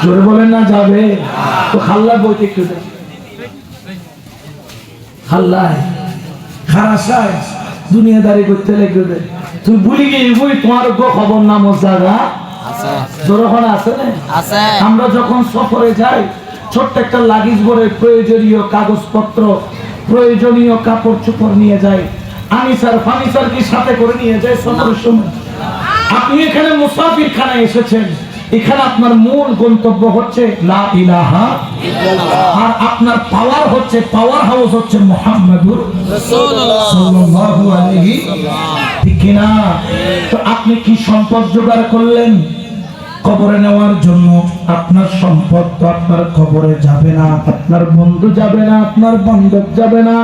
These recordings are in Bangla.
জোরে বলেন না যাবে। তো খাল্লা বইতে একটু দেখ, খাল্লায় খারাসায় দুনিয়াদারি করতে লেগে দেয়। তুই ভুলি গিয়ে বই তোমার খবর না মজাগা জোরখন আছে না। আমরা যখন সফরে যাই ছোট্ট একটা লাগেজ ভরে প্রয়োজনীয় কাগজপত্র, প্রয়োজনীয় কাপড় চোপড় নিয়ে যাই, আনিসার ফার্নিচার কি সাথে করে নিয়ে যায় সফরের সময়। আপনি এখানে মুসাফির খানায় এসেছেন, এখানে আপনার মূল গন্তব্য হচ্ছে লা ইলাহা ইল্লাল্লাহ, আর আপনার পাওয়ার হচ্ছে, পাওয়ার হাউস হচ্ছে মুহাম্মাদুর রাসূলুল্লাহ সাল্লাল্লাহু আলাইহি ঠিক কি না? তো আপনি কি সম্পদ জোগাড় করলেন কবরে নেওয়ার জন্য? আপনার সম্পদ তো আপনার কবরে যাবে না, আপনার বন্ধু যাবে না, আপনার বান্ধব যাবে না।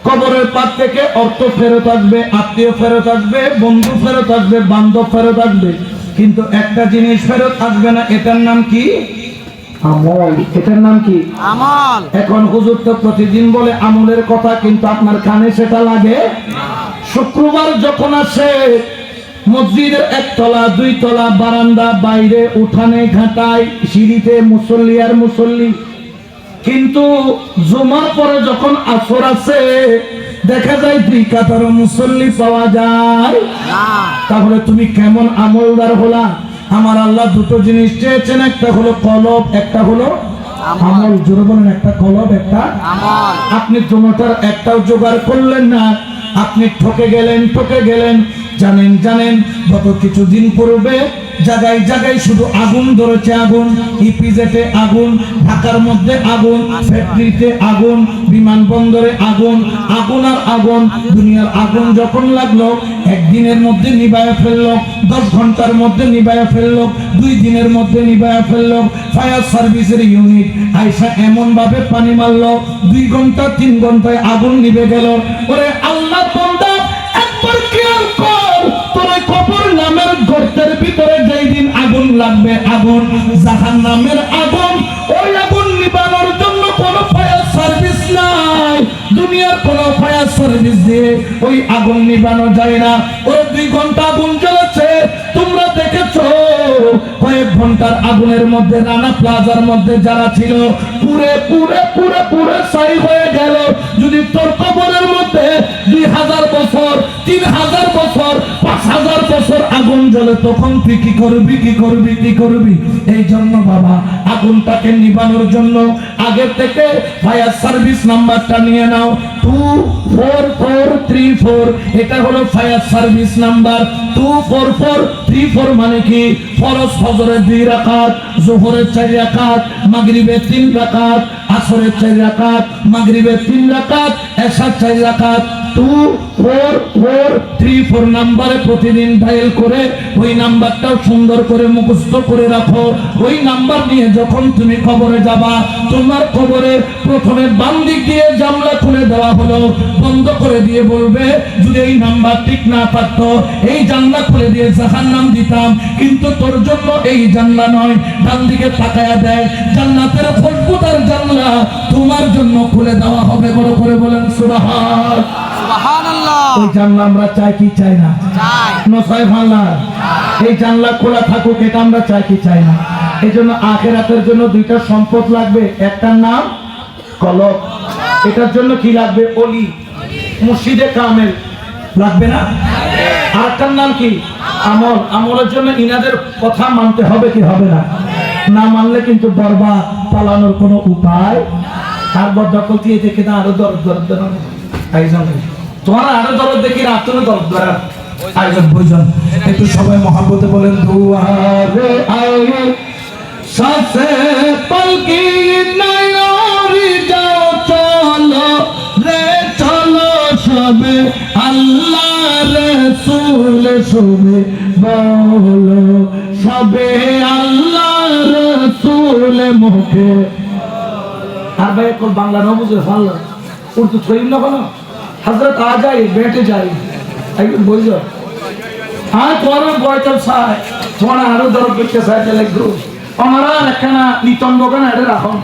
কবরের পার থেকে অর্থ ফেরত আসবে, আত্মীয় ফেরত আসবে, বন্ধু ফেরত আসবে, বান্ধব ফেরত আসবে, কিন্তু একটা জিনিস ফেরত আসবে না, এটার নাম কি? আমল। এটার নাম কি? আমল। এখন হুজুর তো প্রতিদিন বলে আমলের কথা, কিন্তু আপনার কানে সেটা লাগে। শুক্রবার যখন আসে মসজিদের একতলা, দুই তলা, বারান্দা, বাইরে, উঠানে, ঘাটায়, সিঁড়িতে মুসল্লি আর মুসল্লি, কিন্তু জুমার পরে যখন আসর আছে দেখা যায় দুই কাতার মুসল্লি পাওয়া যায়। তাহলে তুমি কেমন আমলদার হলা? আমার আল্লাহ দুটো জিনিস চেয়েছেন, একটা হলো কলব, একটা হলো আমল। জোরে বলেন, একটা কলব, একটা আমল। আপনি দুটোটার একটাও জোগাড় করলেন না, আপনি ঠকে গেলেন, ঠকে গেলেন। জানেন জানেন গত কিছুদিন পূর্বে জায়গায় জায়গায় শুধু আগুন ধরেছে, আগুন, ইপিজেটে আগুন, ঢাকার মধ্যে আগুন, ফ্যাক্টরিতে আগুন, বিমানবন্দরে আগুন, আগুন আর আগুন। দুনিয়ার আগুন যখন লাগলো একদিনের মধ্যে নিভায়া ফেললো, 10 ঘন্টার মধ্যে নিভায়া ফেললো, 2 দিনের মধ্যে নিভায়া ফেললো। ফায়ার সার্ভিসের ইউনিট আইসা এমন ভাবে পানি মারলো 2 ঘন্টা 3 ঘন্টায় আগুন নিভে গেল। ওরে আল্লাহ বান্দা, একবার খেয়াল কর, তোর কবর নামের গর্তের ভিতরে যেই দিন আগুন লাগবে, আগুন জাহান্নামের আগুন, ওই আগুন নিবানোর জন্য কোনো ফায়ার সার্ভিস নাই। দুনিয়ার কোনো ফায়ার সার্ভিস দিয়ে ওই আগুন নিবানো যায় না। ওই 2 ঘন্টা আগুন জ্বলেছে, তোমরা দেখেছো কয়েক ঘন্টার আগুনের মধ্যে রানা প্লাজার মধ্যে যারা ছিল পুরে পুরে পুরে পুরে ছাই হয়ে গেল। যদি তোর কবরের মধ্যে 2000 বছর, 3000 বছর, 5000 বছর আগুন জ্বলে, তখন তুই কি করবি, কি করবি, কি করবি? এই জন্য বাবা, আগুনটাকে নিবানোর জন্য আগে থেকে ফায়ার সার্ভিস নাম্বারটা নিয়ে নাও, 24434। এটা হলো ফায়ার সার্ভিস নাম্বার। 24434 মানে কি? ফরজ ফজরের 2 রাকাত, যোহরের 4 রাকাত, মাগরিবের 3 রাকাত, আসরের 4 রাকাত, মাগরিবের 3 রাকাত, এশার 4 রাকাত। 24434 নাম্বারে প্রতিদিন ডায়াল করে ওই নাম্বারটাও সুন্দর করে মুখস্থ করে রাখো। ওই নাম্বার নিয়ে যখন তুমি কবরে যাবা, তোমার কবরে প্রথমে বাম দিক দিয়ে জানলা খুলে দেওয়া হলো, বন্ধ করে দিয়ে বলবে যদি এই নাম্বার ঠিক না থাকতো এই জানলা খুলে দিয়ে জাহান্নাম দিতাম, কিন্তু তোর জন্য এই জানলা নয়। ডান দিকে তাকায়া দেয়, জান্নাতের খুশবুদার জানলা তোমার জন্য খুলে দেওয়া হবে। বড় করে বলেন সুবহানাল্লাহ। ওই জানলা আমরা চাই কি চাই না? চাই। নসাই ভাল্লা এই জানলা খোলা থাকুক, এটা আমরা চাই কি চাই না? এই জন্য আখিরাতের জন্য 2টা সম্পদ লাগবে, একটার নাম কলব, এটার জন্য কি লাগবে? ওলি, মুর্শিদে কামেল লাগবে না? আর একটার নাম কি? আমল। আমলের জন্য ইনাদের কথা মানতে হবে কি হবে না? না মানলে কিন্তু বরবাদ, পালানোর কোনো উপায়। আর বদদখল দিয়ে দেখে না আরো দরদ আয়োজন, তোমার আরো দরদ দেখি না, তুমি দরদ আয়োজন বুঝুন। একটু সবাই মহাব্বতে বলেন দুয়ারে আয়ে সাথে পালকি নয়রি যাও, চলো রে চলো সবে আল্লাহ রাসূল শুনে বলো, সবে আল্লাহ রাসূল মুখে। আর ভাই কোন বাংলা না বুঝে ভালো উর্দু ছড়িয়ে না কোনো হযরত आ जाए बैठे जाए একদম বুঝো। হ্যাঁ তোমার বয়টাল সাই তোমার আরো দরদ করতে সাইতে লাগলো। আমরা এখানে নিতন দোকান আড়ে রাখুন,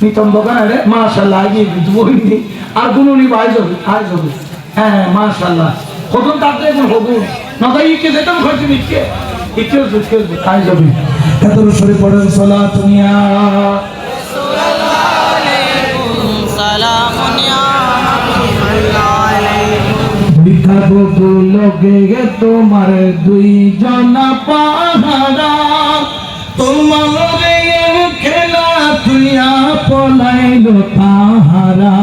নিতন দোকান আড়ে মাশাআল্লাহ এই দুবইনি আর গুনুনি ভাই যাবে আই যাবে। হ্যাঁ মাশাআল্লাহ কখন তাতে এখন হবো না তাই কি যেতাম খরচ নিচ্ছে ইকে জুকে আই যাবে। কাদর শরীফ পড়েন সালাতুন ইয়া লগে তোমার দুই জনা পাহারা তোমার খেলা তুইয়া পলাইল তাহারা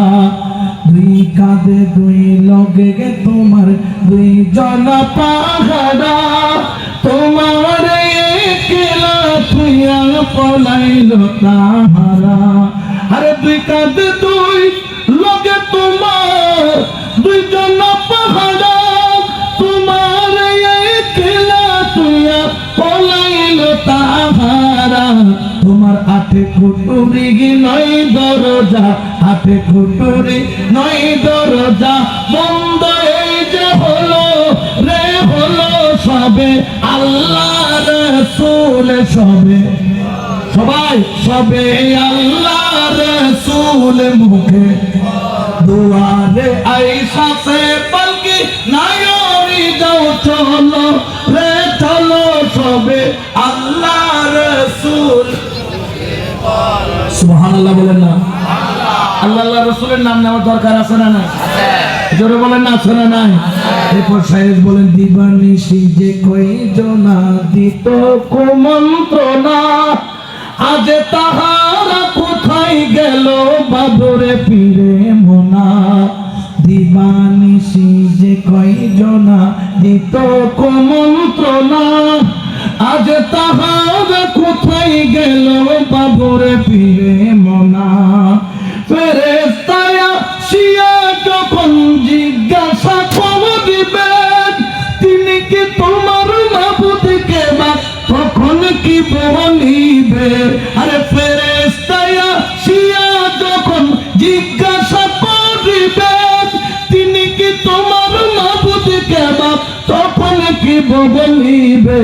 দুই কাঁধে দুই লগে তোমার দুই জনা পাহারা তোমার খেলা তুইয়া পলাইল তাহারা আরে দুই কাঁধে দুই লগে তোমার দুই জনা পাহারা তোমার খেলা তুইয়া পলাইল তাহারা তোমার আটে কুটুরি নয় দরজা আটে কুটুরি নয় দরজা বন্ধ এই যে হলো রে হলো সবে আল্লাহ রাসূল সবে সবাই সবে আল্লাহ রাসূল মুখে দুয়ারে আয়েশা সে পালকি নায়রি যাও চলো রে চলো সবে আল্লাহ রাসূল সুবহানাল্লাহ বলেন না আল্লাহ আল্লাহ রাসূলের নাম নেওয়ার দরকার আছে না নাই জোরে বলেন না আছে না নাই এরপর সাহেব বলেন দিবানিশি যে কয়জনা দিত কুমন্ত্রণা আজ তাহারা কোথায় গেল বাবরে পীরে মোনা দিবানিশি যে কয়জনা দিত কুমন্ত্রণা আজ তাহারা কোথায় গেল বাবরে পীরে মোনা ফেরেশতায়া শিয়া যখন জিজ্ঞাসা দিবেন তিনি কি তোমার মাবুদকে বা তখন কি বলিবে আরে ফেরেশতায়া শিয়া যখন জিজ্ঞাসা করিবেন তিনি কি তোমার মাবুদকে বা তখন কি বলিবে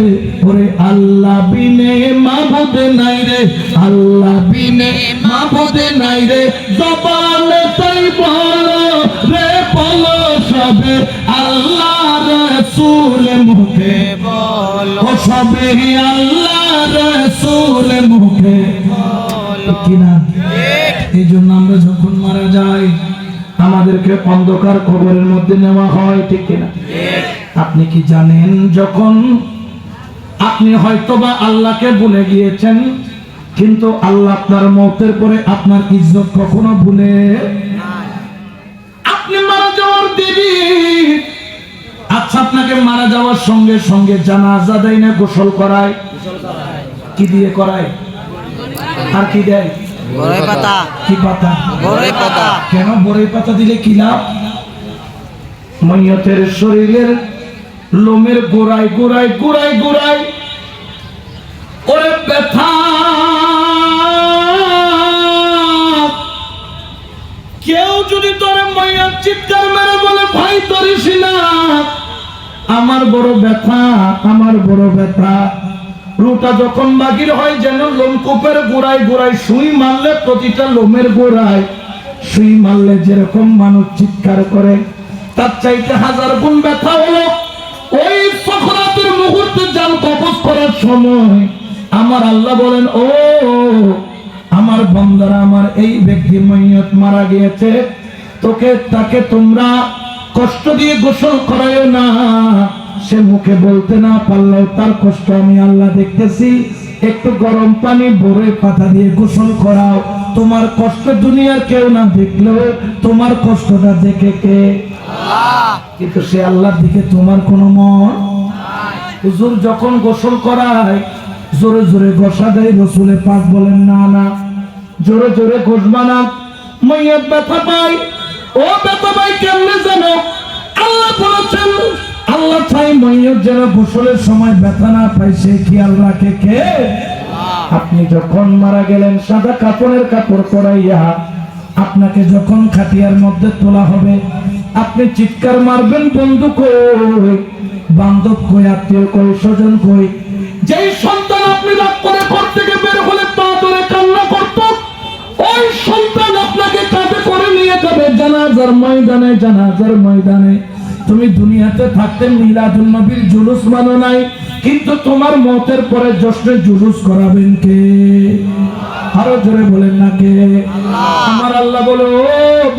ওরে আল্লাহ বিনে মাবুদ নাই রে আল্লাহ বিনে মাবুদ নাই রে জবানে তাই বলো রে বলো সবে আল্লাহ রাসূল মুখে বলো ও সবে আল্লাহ রাসূল মুখে বলো কিনা এই জন্য আমরা যখন মারা যাই আমাদেরকে অন্ধকার কবরের মধ্যে নেওয়া হয় ঠিক কিনা আপনি কি জানেন যখন আপনি হয়তোবা আল্লাহকে ভুলে গিয়েছেন কিন্তু আল্লাহ আপনার মওতের পরে আপনার ইজ্জত কখনো ভুলে আপনি মারা যাওয়ার দেরি আচ্ছা আপনাকে মারা যাওয়ার সঙ্গে সঙ্গে জানাজা দেয় না গোসল করায় কি দিয়ে করায় আর কি দেয় বড়ই পাতা কি পাতা বড়ই পাতা কেন বড়ই পাতা দিলে কি লাভ মাইয়াতের শরীরের লোমের গোড়ায় গোড়ায় গোড়ায় গোড়ায় ওরে ব্যথা কেউ যদি তোর মাইয়ার চিৎকার মেরে বলে ভাই ধরিস না আমার বড় ব্যথা আমার বড় ব্যথা রুটা যখন বাগির হয় যেন লোমকূপের গোড়ায় গোড়ায় সুই মারলে প্রতিটা লোমের গোড়ায় সুই মারলে যেরকম মানুষ চিৎকার করে তার চাইতে 1000 গুণ ব্যথা হলো ওই সখরাতের মুহূর্তে জান কবজ করার সময় আমার আল্লাহ বলেন ও আমার বান্দারা আমার এই ব্যক্তি মাইয়াত মারা গিয়েছে তাকে তোমরা কষ্ট দিয়ে গোসল করায়ও না সে মুখে বলতে না পারলেও তার কষ্ট আমি আল্লাহ দেখতেছি একটু গরম পানি বড়ই পাতা দিয়ে গোসল করাও তোমার কষ্ট দুনিয়ার কেউ না দেখলেও তোমার কষ্টটা দেখে কে আল্লাহ কিন্তু সে আল্লাহর দিকে তোমার কোনো মন হুজুর যখন গোসল করায় জোরে জোরে গোসা দেয় রাসূলে পাক বলেন না না জোরে জোরে গোসবা না মাইয়াত ব্যথা পায় ও ব্যথা পায় কেমনে জানো আল্লাহ বলেছেন আল্লাহ চাই মাইয়াত যেন গোসলের সময় ব্যথা না পায় সে খেয়াল রাখে কে আপনি যখন মারা গেলেন সাদা কাপড়ের কাপড় পরাইয়া আপনাকে যখন খাটিয়ার মধ্যে তোলা হবে আপনি চিৎকার মারবেন বন্ধু কই বান্ধব কই আত্মীয় কই স্বজন কই যেই সন্তান আপনি রাগ করে ঘর থেকে বের হলে পা ধরে কান্না করত ওই সন্তান আপনাকে কাঁধে করে নিয়ে যাবে জানাজার ময়দানে জানাজার ময়দানে তুমি দুনিয়াতে থাকতে মিলাদুন নবীর জুলুস মানো নাই কিন্তু তোমার মতের পরে জশ্নে জুলুস করাবেন কে? আরো জোরে বলেন না কে? আমার আল্লাহ বলে, ও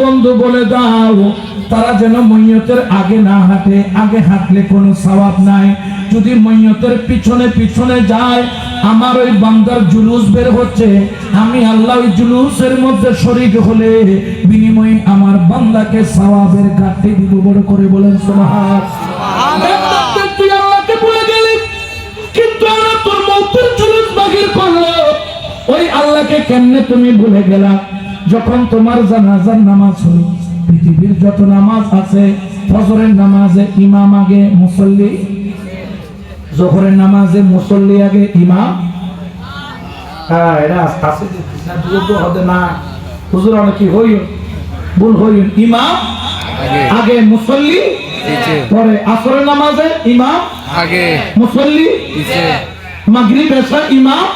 বন্ধু বলে দাও তারা যেন মইয়তের আগে না হাঁটে। আগে হাঁটলে কোনো সওয়াব নাই। যদি মইয়তের পিছনে পিছনে যায়, আমার ওই বান্দার জুলুস বের হচ্ছে, আমি আল্লাহ ওই জুলুসের মধ্যে শরীক হলে বিনিময়ে আমার বান্দাকে সওয়াবের ঘাটতি দিব। বড় করে বলেন সুবহানাল্লাহ। তুই আল্লাহকে বলে গেলি, কিন্তু আল্লাহ তোর মওতের জুলুস বাগির করলো। ওই আল্লাহকে কেমনে তুমি ভুলে গেলা? যখন তোমার জানাজার নামাজ হলো, পৃথিবীর যত নামাজ আছে, ফজরের নামাজে ইমাম আগে মুসল্লি, জোহরের নামাজে মুসল্লি আগে ইমাম। হ্যাঁ, এরা আছে হবে না হুজুর, অনেকে হই ভুল হই। ইমাম আগে মুসল্লি, পরে আসরের নামাজে ইমাম আগে মুসল্লি, মাগরিব এশা ইমাম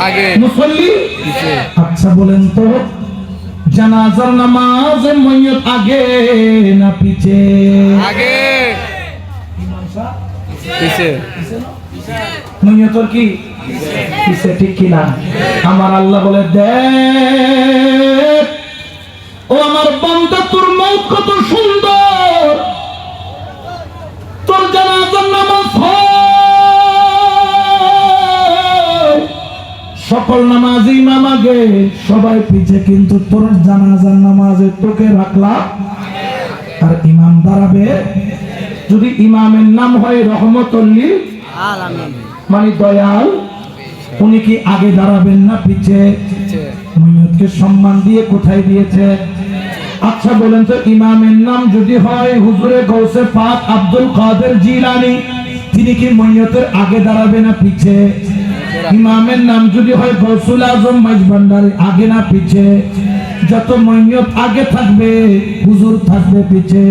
আগে মুসল্লি। আচ্ছা বলেন তো, জানাজার নামাজে মইয়ত আগে না পিছে? আগে। পিছে। মইয়তর কি পিছে, ঠিক কি না? আমার আল্লাহ বলে, দেখ ও আমার বান্দা, তোর মওত কত সুন্দর, তোর জানাজার নামাজ সকল নামাজ ইমাম আগে, সবাই পিছে, কিন্তু তোর জানাজার নামাজে তোকে রাখলাম আর ইমাম দাঁড়াবে। যদি ইমামের নাম হয় রহমতুল্লিল আলামিন, মানে দয়াল, উনি কি আগে দাঁড়াবেন না পিছে? মইয়তকে সম্মান দিয়ে কোথায় দিয়েছে? আচ্ছা বলেন তো, ইমামের নাম যদি হয় হুজুরে গৌসে পাক আব্দুল কাদের জিলানী, তিনি কি মইয়তের আগে দাঁড়াবে না পিছে? ইমামের নাম যদি হয় গৌসুল আজম মাইজভান্ডারী, আগে না পিছে? যত মইয়ত আগে থাকবে, হুজুর থাকবে পিছে।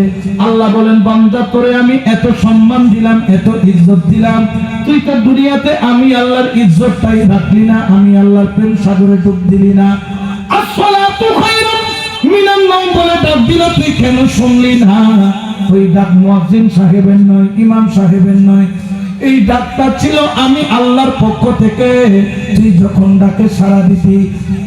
আল্লাহ বলেন, বান্দা তোরে আমি এত সম্মান দিলাম, এত ইজ্জত দিলাম, তুই তো দুনিয়াতে আমি আল্লাহর ইজ্জতটাই রাখলি না, আমি আল্লাহর প্রেম সাগরে ডুব দিলি না। আসসালাতু খায়রুম মিনান নাওম বলে ডাক দিল, তুই কেন শুনলি না? ওই ডাক মুয়াজ্জিন সাহেবের নয়, ইমাম সাহেবের নয়, এই ডাকটা ছিল আমি আল্লাহর পক্ষ থেকে। তুই যখন ডাকে সাড়া দিতি,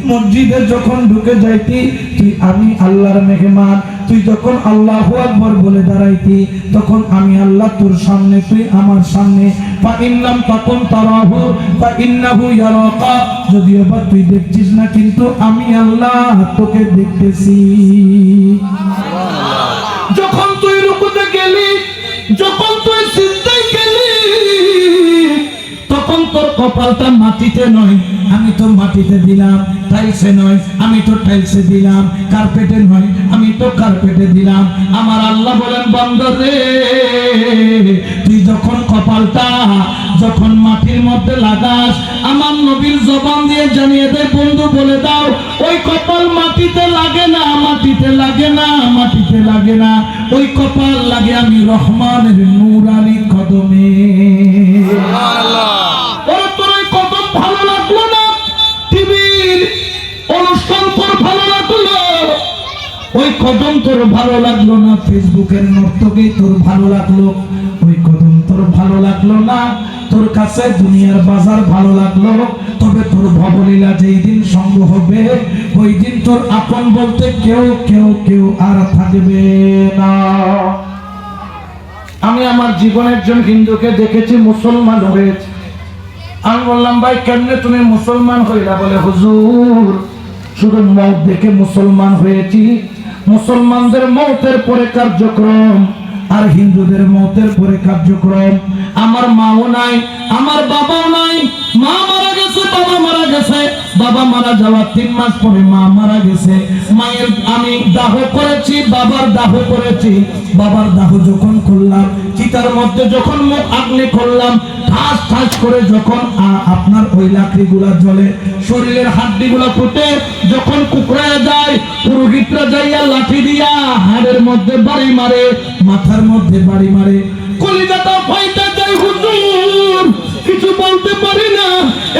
মসজিদে যখন ঢুকে যাইতি, তুই আমি আল্লাহর মেহমান। তুই যখন আল্লাহু আকবার বলে দাঁড়াইতি, তখন আমি আল্লাহ তোর সামনে, তুই আমার সামনে। ফা ইনলাম তাকুন তারাহু ফা ইন্নাহু ইয়ারাকা, যদিও বা তুই দেখছিস না, কিন্তু আমি আল্লাহ তোকে দেখতেছি। যখন তুই রুকুতে গেলি, যখন তুই সিজদায় গেলি, তখন তোর কপালটা মাটিতে নয়, আমি তো মাটিতে দিলাম। টাইলসে নয়, আমি তো টাইলসে দিলাম। কার্পেটে নয়, আমি তো কার্পেটে দিলাম। আমার আল্লাহ বলেন, বান্দা রে, তুই যখন কপালটা যখন মাটির মধ্যে লাগাস, আমার নবীর জবান দিয়ে জানিয়ে দে, বন্ধু বলে দাও, ওই কপাল মাটিতে লাগে না, মাটিতে লাগে না, মাটিতে লাগে না, ওই কপাল লাগে আমি রহমানের নূরানি কদমে। ওরে তোর ওই কদম ভালো লাগলো না, টিভির অনুষ্ঠান তোর ভালো লাগলো, ওই কদম তোর ভালো লাগলো না, ফেসবুকের নর্তকী তোর ভালো লাগলো, ওই কদম তোর ভালো লাগলো না, তোর কাছে দুনিয়ার বাজার ভালো লাগলো, তবে তোর ভবলীলা যেই দিন সঙ্গ হবে, ওই দিন তোর আপন বলতে কেউ কেউ কেউ আর থাকবে না। আমি আমার জীবনে একজন হিন্দুকে দেখেছি মুসলমান হয়েছে। আমি বললাম, ভাই কেমনে তুমি মুসলমান হইলা? বলে, হুজুর শুধু মওত দেখে মুসলমান হয়েছি। মুসলমানদের মওতের পরে কার্যক্রম আর হিন্দুদের মওতের পরে কার্যক্রম। আমার মাও নাই, আমার বাবাও নাই, মা মারা গেছে, বাবা মারা গেছে, বাবা মারা যাওয়ার 3 মাস পরে মা মারা গেছে। মায়ের আমি দাহ করেছি, বাবার দাহ করেছি। বাবার দাহ যখন করলাম, চিতার মধ্যে যখন মুখ আগলে করলাম, ঠাস ঠাস করে যখন আপনার ওই লাকড়িগুলা জ্বলে, শরীরের হাড্ডিগুলা ফুটে যখন কুকড়ায় যায়, পুরোহিতরা যাইয়া লাঠি দিয়া হাড়ের মধ্যে বাড়ি মারে, মাথার মধ্যে বাড়ি মারে, কলিজাটা ফাইটা যায়। হুজুর কিছু বলতে পারি না,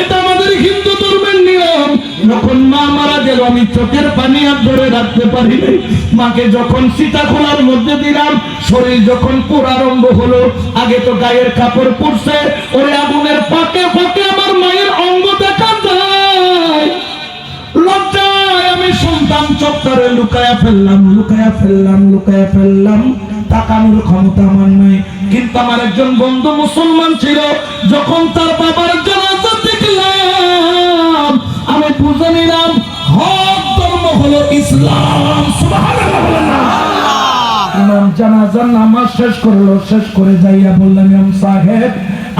এটা আমাদের হিন্দু ধর্মের নিয়ম। যখন মা মারা গেল, আমি চোখের পানি আর ধরে রাখতে পারি নাই। মাকে যখন সীতা খোলার মধ্যে দিলাম, শরীর যখন পুরারম্ভ হলো, আগে তো গায়ের কাপড় পরছে, ওরে আগুনের ফাঁকে ফাঁকে আমার মায়ের অঙ্গ দেখা যায়। লজ্জায় আমি সন্তান চত্বরে লুকায়া ফেললাম। তাকানোর ক্ষমতা আমার নাই। কিন্তু আমার একজন বন্ধু মুসলমান ছিল, যখন তার বাবার জানাজা দেখলাম আমি বুঝে নিলাম হক ধর্ম হলো ইসলাম। সুবহানাল্লাহ। ইমাম জানাজার নামাজ শেষ করলো, শেষ করে যাইয়া বললেন, ইমাম সাহেব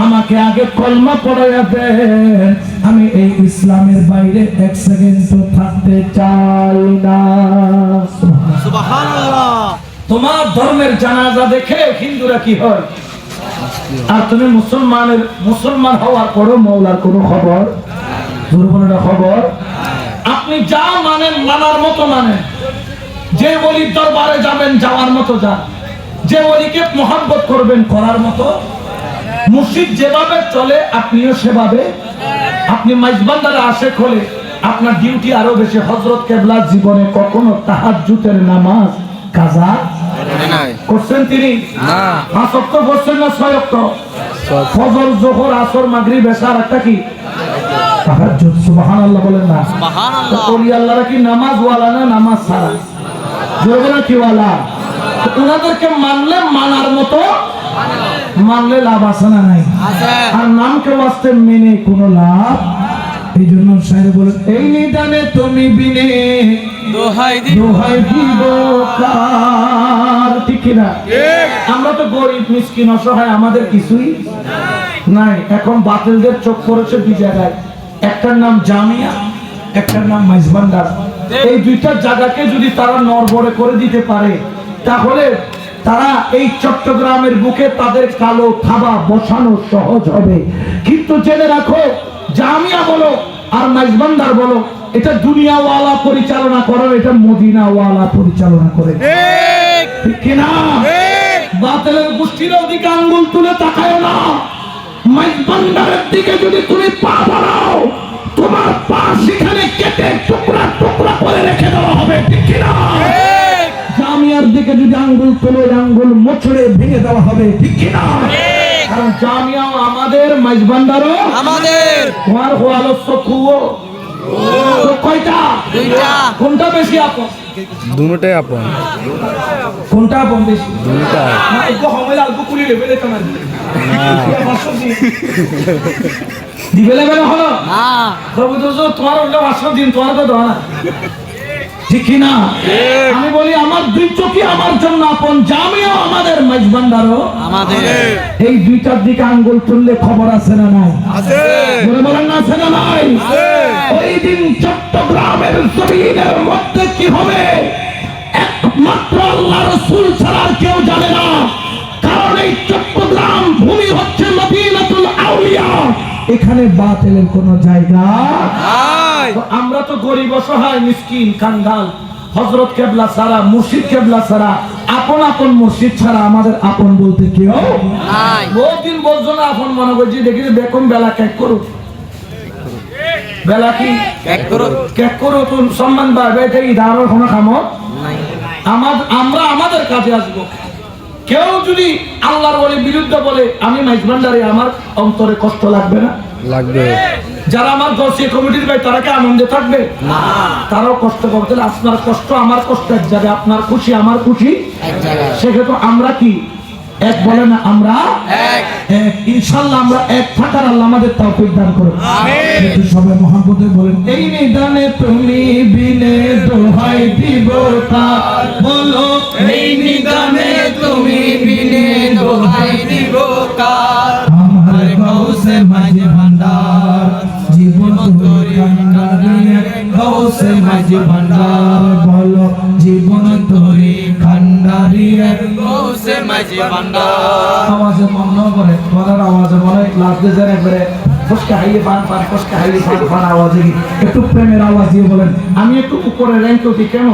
আমাকে আগে কলমা পড়াইয়া দেন, আমি এই ইসলামের বাইরে এক সেকেন্ডও থাকতে চাই না। সুবহানাল্লাহ। তোমার ধর্মের জানাজা দেখে হিন্দুরা কি হয়, আর তুমি মুসলমান হওয়ার পরও মওলার কোনো খবর, দুর্বলতা খবর। আপনি যা মানেন মানার মতো মানেন, যে ওলির দরবারে যাবেন যাওয়ার মতো যান, যে ওলিকে মহব্বত করবেন করার মতো। মুর্শিদ যেভাবে চলে আপনিও সেভাবে। আপনি মাইজবান্দারে আশেক হলে আপনার ডিউটি আরো বেশি। হযরত কেবলা জীবনে কখনো তাহাজ্জুদের নামাজ কাজা করছেন তিনি? না। 5 ওয়াক্ত পড়ছেন না 6 ওয়াক্ত? ফজর, যোহর, আসর, মাগরিব, এশা আর একটা কি তাহাজ্জুদ। সুবহানাল্লাহ বলেন না? সুবহানাল্লাহ। ওলি আল্লাহরা কি নামাজ ওয়ালা না নামাজ ছাড়া? জোরে না কি ওয়ালা? ওনাদেরকে মানলে মানার মতো মানলে লাভ আছে না নাই? আর নামকে ওয়াস্তে মেনে কোনো লাভ। এই জন্য শায়র বলেন, এই নিদানে তুমি বিনে দোহাই দিব কার। ঠিক কি না? আমরা তো গরিব মিসকিন অসহায়, আমাদের কিছুই নাই। এখন বাতিলদের চোখ পড়েছে দুই জায়গায়, একটার নাম জামিয়া, একটার নাম মাইজবান্ডার। এই দুইটা জায়গাকে যদি তারা নড়বড়ে করে দিতে পারে, তাহলে তারা এই চট্টগ্রামের বুকে তাদের কালো থাবা বসানো সহজ হবে। কিন্তু জেনে রাখো, জামিয়া বলো আর মাইজবান্ডার বলো, এটা দুনিয়াওয়ালা পরিচালনা করে, এটা মদিনাওয়ালা পরিচালনা করে। ঠিক কিনা? বাতিলের গোষ্ঠীর দিকে আঙ্গুল তুলে তাকায় না। মাইজবান্ডারের দিকে যদি তুমি পা বাড়াও, তোমার পা সেখানে কেটে টুকরা টুকরা করে রেখে দেওয়া হবে। ঠিক কিনা? জামিয়ার দিকে যদি আঙ্গুল তোলে, আঙ্গুল মোচড়ে ভেঙে দেওয়া হবে। ঠিক কিনা? কারণ জামিয়াও আমাদের, মাইজবান্ডারও আমাদের। তোমার আলস্য খুও কয়টা? দুইটা। কোনটা বেশি আপন? দুটোটাই আপন। কোনটা আপন বেশি? দুটোটাই। না একটু হমেল অল্প কুড়ি লেভেলে তোমার দিবে লেভেলে হলো না। প্রভু তো তোমার ওটা 500 দিন, তোমার তো দেওয়া না। ঠিক কি না? আমি বলি আমার দুই চোখই আমার জন্য আপন, জামিয়াও আমাদের, মাইজবান্ডারও আমাদের। এই দুইটার দিকে আঙ্গুল তুললে খবর আছে না নাই? আছে। বলেন না আছে না নাই? ওই দিন চট্টগ্রামের জমিনের মধ্যে কি হবে একমাত্র আল্লাহ রাসূল ছাড়া আর কেউ জানে না। কারণ এই চট্টগ্রাম ভূমি হচ্ছে মদিনাতুল আউলিয়া, এখানে বাতিলের কোনো জায়গা নাই। আমরা তো গরিব অসহায় মিসকিন কাঙ্গাল। হযরত কেবলা ছাড়া, মুর্শিদ কেবলা ছাড়া, আপন আপন মুর্শিদ ছাড়া আমাদের আপন বলতে কেউ নাই। বহুদিন বলছো না আপন মনে করছি, দেখি বেকম বেলা কেক করো, বেলা কি কেক করো, তো সম্মান বাড়বে। এটা ইদারর কোনো খামো আমরা আমাদের কাছে আসবো। কেউ যদি আল্লাহর বলে বিরুদ্ধে বলে আমি মাইজবান্ডারে, আমার অন্তরে কষ্ট লাগবে না? লাগবে। যারা আমার দর্শী কমিটির ভাই, তারা কি আনন্দে থাকবে না? তারাও কষ্ট করতে। আপনার কষ্ট আমার কষ্ট এক জায়গায়, আপনার খুশি আমার খুশি এক জায়গায়। সেক্ষেত্রে আমরা কি এক? বলে না আমরা এক। ইনশাআল্লাহ আমরা এক থাকার আল্লাহ আমাদের তৌফিক দান করুন। আমিন। সবাই মহব্বতে বলেন, এই নিদানে তুমি বিনে দোহাই দিব কার। বলো, এই নিদানে তুমি বিনে দোহাই দিব কার। আমার গৌসে মাঝি ভান্ডার, জীবন তোরে কান্ডারে, গৌসে মাঝি ভান্ডার। বলো, জীবন তোরে কান্ডারে, গৌসে মাঝি ভান্ডার। আওয়াজে মন করে, বলার আওয়াজে বলে লাস্ট দেন একবারে ফসকা হাইয়ে পান পান, ফসকা হাইয়ে পান পান আওয়াজে একটু প্রেমের আওয়াজ দিয়ে বলেন। আমি একটু উপরে র্যাঙ্ক উঠি, কেন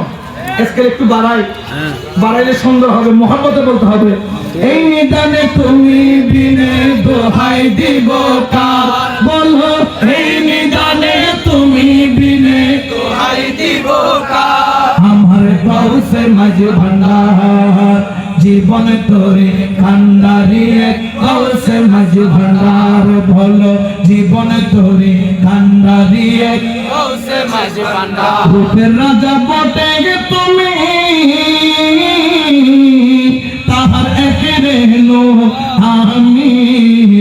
স্কেল একটু বাড়াই, বাড়াইলে সুন্দর হবে, মহব্বতে বলতে হবে। এই নিদানে তুমি বিনে দোহাই দিব কার। বলো, এই নিদানে তুমি বিনে দোহাই দিব কার। আমার গৌসে মাঝি ভান্ডার, জীবন তোরে কান্ডারি এক গৌসে মাঝি ভান্ডার বলো জীবন তোরে কান্ডারি এক গৌসে মাঝি ভান্ডার রূপের রাজা বটে গে তুমি তাহার একে রেলো আমি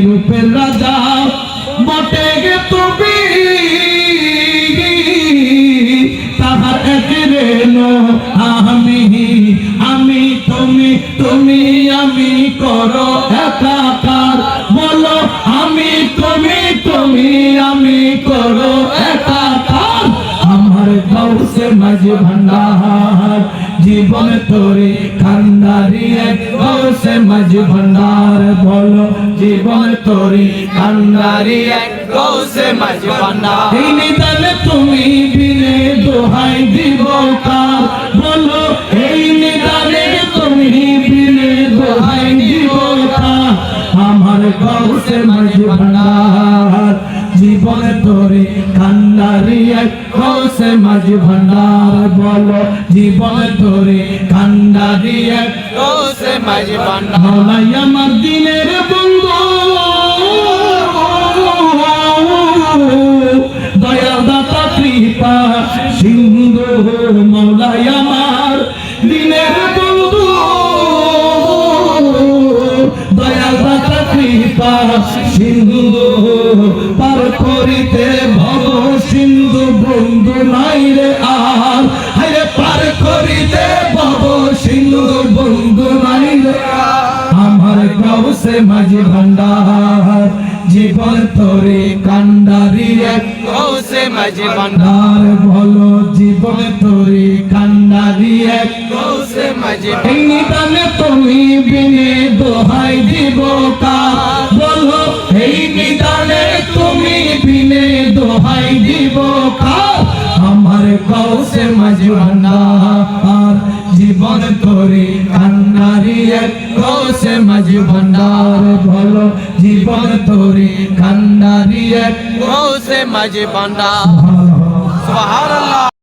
রূপের রাজা বটে গে তুমি তাহার একে রেলো আমি আমি তুমি তুমি আমি করো একাকার বলো আমি তুমি তুমি আমি করো একাকার আমার গৌসে মাঝি ভান্ডার জীবন তোরে কান্ডারি এক গৌসে মাঝি ভান্ডার বলো জীবন তোরে কান্ডারি এক গৌসে মাঝি ভান্ডার এই নিদানে তুমি বিনে দোহাই দিব কার বলো এই নিদানে তুমি বিনে দোহাই দিব কার আমার গৌসে মাঝি ভান্ডার জীবন তোরে কান্ডারি এক গৌসে মাঝি ভান্ডার বলো জীবন তোরে কান্ডারি এক গৌসে মাঝি ভান্ডার মৌলাই আমার দিনের বন্ধু দয়াল দাতা কৃপা সিন্ধু মৌলাই আমার দিনের বন্ধু দয়াল দাতা কৃপা সিন্ধু পার করিতে ভব সিন্ধু বন্ধু নাই রে আর হাইরে পার করিতে ভব সিন্ধু বন্ধু নাই রে আমার গৌসে মাঝি ভান্ডার জীবন তোরে কান্ডারি এক গৌসে মাঝি ভান্ডার ভান্ডার বলো জীবন তোরে কান্ডারি এক গৌসে মাঝি এই নিদানে তুমি বিনে দোহাই দিব কার বলো এই নিদানে তুমি বিনে দোহাই দিব কার আমার গৌসে মাঝি ভান্ডার জীবন তোরে কান্ডারি এক গৌসে মাঝি ভান্ডার বলো জীবন তোরে কান্ডারি এক গৌসে মাঝি ভান্ডার ভালো সুবহানাল্লাহ।